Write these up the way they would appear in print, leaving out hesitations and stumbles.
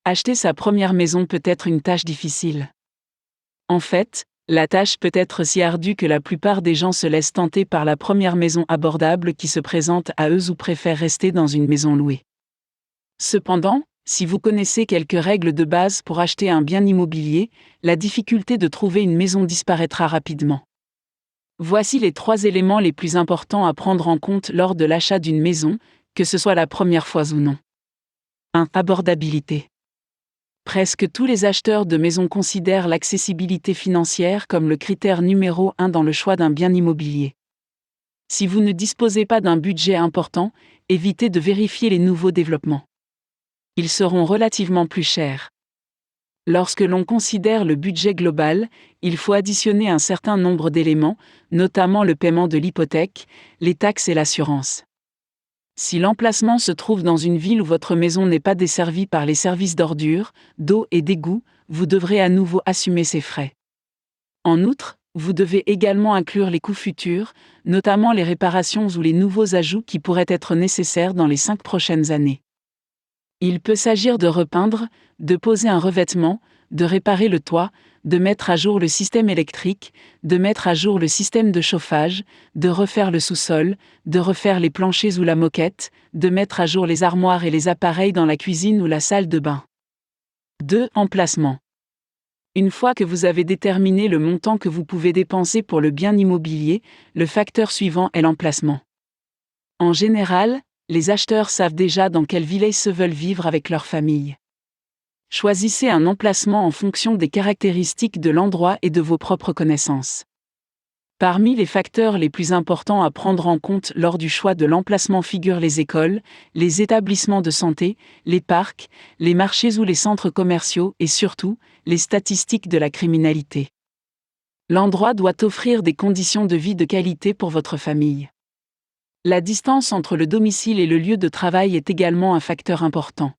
Acheter sa première maison peut être une tâche difficile. En fait, la tâche peut être si ardue que la plupart des gens se laissent tenter par la première maison abordable qui se présente à eux ou préfèrent rester dans une maison louée. Cependant, si vous connaissez quelques règles de base pour acheter un bien immobilier, la difficulté de trouver une maison disparaîtra rapidement. Voici les 3 éléments les plus importants à prendre en compte lors de l'achat d'une maison, que ce soit la première fois ou non. 1. Abordabilité. Presque tous les acheteurs de maisons considèrent l'accessibilité financière comme le critère numéro 1 dans le choix d'un bien immobilier. Si vous ne disposez pas d'un budget important, évitez de vérifier les nouveaux développements. Ils seront relativement plus chers. Lorsque l'on considère le budget global, il faut additionner un certain nombre d'éléments, notamment le paiement de l'hypothèque, les taxes et l'assurance. Si l'emplacement se trouve dans une ville où votre maison n'est pas desservie par les services d'ordures, d'eau et d'égout, vous devrez à nouveau assumer ces frais. En outre, vous devez également inclure les coûts futurs, notamment les réparations ou les nouveaux ajouts qui pourraient être nécessaires dans les 5 prochaines années. Il peut s'agir de repeindre, de poser un revêtement, de réparer le toit, de mettre à jour le système électrique, de mettre à jour le système de chauffage, de refaire le sous-sol, de refaire les planchers ou la moquette, de mettre à jour les armoires et les appareils dans la cuisine ou la salle de bain. 2. Emplacement. Une fois que vous avez déterminé le montant que vous pouvez dépenser pour le bien immobilier, le facteur suivant est l'emplacement. En général, les acheteurs savent déjà dans quelle ville ils se veulent vivre avec leur famille. Choisissez un emplacement en fonction des caractéristiques de l'endroit et de vos propres connaissances. Parmi les facteurs les plus importants à prendre en compte lors du choix de l'emplacement figurent les écoles, les établissements de santé, les parcs, les marchés ou les centres commerciaux et surtout, les statistiques de la criminalité. L'endroit doit offrir des conditions de vie de qualité pour votre famille. La distance entre le domicile et le lieu de travail est également un facteur important.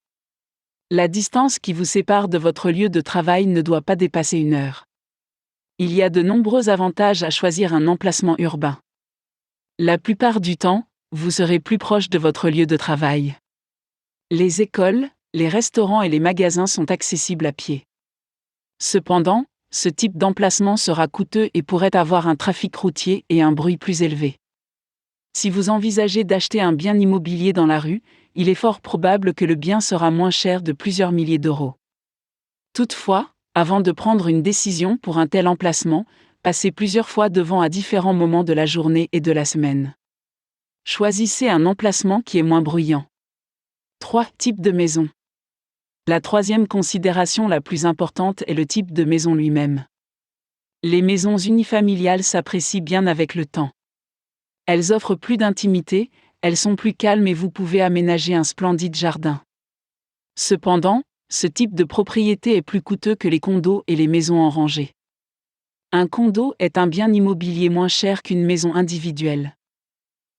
La distance qui vous sépare de votre lieu de travail ne doit pas dépasser 1 heure. Il y a de nombreux avantages à choisir un emplacement urbain. La plupart du temps, vous serez plus proche de votre lieu de travail. Les écoles, les restaurants et les magasins sont accessibles à pied. Cependant, ce type d'emplacement sera coûteux et pourrait avoir un trafic routier et un bruit plus élevé. Si vous envisagez d'acheter un bien immobilier dans la rue, il est fort probable que le bien sera moins cher de plusieurs milliers d'euros. Toutefois, avant de prendre une décision pour un tel emplacement, passez plusieurs fois devant à différents moments de la journée et de la semaine. Choisissez un emplacement qui est moins bruyant. 3. Type de maison. La 3e considération la plus importante est le type de maison lui-même. Les maisons unifamiliales s'apprécient bien avec le temps. Elles offrent plus d'intimité, elles sont plus calmes et vous pouvez aménager un splendide jardin. Cependant, ce type de propriété est plus coûteux que les condos et les maisons en rangée. Un condo est un bien immobilier moins cher qu'une maison individuelle.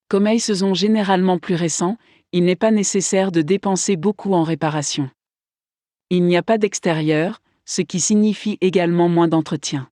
Comme ils sont généralement plus récents, il n'est pas nécessaire de dépenser beaucoup en réparation. Il n'y a pas d'extérieur, ce qui signifie également moins d'entretien.